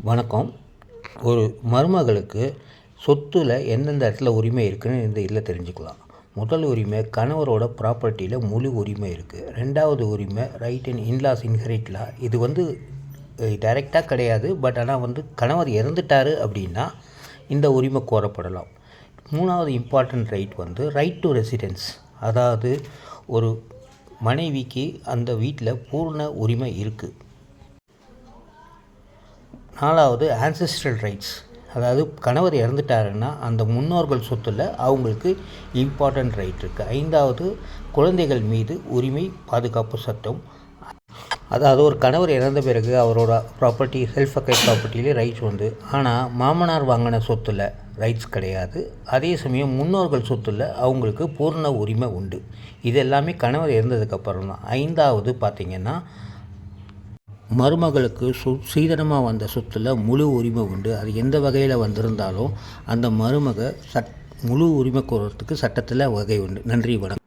வணக்கம். ஒரு மருமகளுக்கு சொத்துல எந்தெந்த இடத்துல உரிமை இருக்குன்னு இந்த இதில் தெரிஞ்சுக்கலாம். முதல் உரிமை கணவரோட ப்ராப்பர்ட்டியில் முழு உரிமை இருக்குது. ரெண்டாவது உரிமை ரைட் இன் இன்லாஸ் இன்ஹெரிட்லா. இது டைரெக்டாக கிடையாது, பட் ஆனால் கணவர் இறந்துட்டார் அப்படின்னா இந்த உரிமை கோரப்படலாம். மூணாவது இம்பார்ட்டன்ட் ரைட் டு ரெசிடென்ஸ், அதாவது ஒரு மனைவிக்கு அந்த வீட்டில் பூர்ண உரிமை இருக்குது. நாலாவது ஆன்செஸ்ட்ரல் ரைட்ஸ், அதாவது கணவர் இறந்துட்டாருன்னா அந்த முன்னோர்கள் சொத்தில் அவங்களுக்கு இம்பார்ட்டன்ட் ரைட் இருக்குது. ஐந்தாவது குழந்தைகள் மீது உரிமை பாதுகாப்பு சட்டம், அதாவது ஒரு கணவர் இறந்த பிறகு அவரோட ப்ராப்பர்ட்டி செல்ஃப் அக்கைட் ப்ராப்பர்ட்டியிலே ரைட்ஸ் ஆனால் மாமனார் வாங்கின சொத்தில் ரைட்ஸ் கிடையாது. அதே சமயம் முன்னோர்கள் சொத்தில் அவங்களுக்கு பூர்ண உரிமை உண்டு. இது எல்லாமே கணவர் இறந்ததுக்கப்புறம் தான். ஐந்தாவது பார்த்திங்கன்னா மருமகளுக்கு சீதனமாக வந்த சொத்தில் முழு உரிமை உண்டு. அது எந்த வகையில் வந்திருந்தாலும் அந்த மருமக முழு உரிமை கோரத்துக்கு சட்டத்தில் வகை உண்டு. நன்றி, வணக்கம்.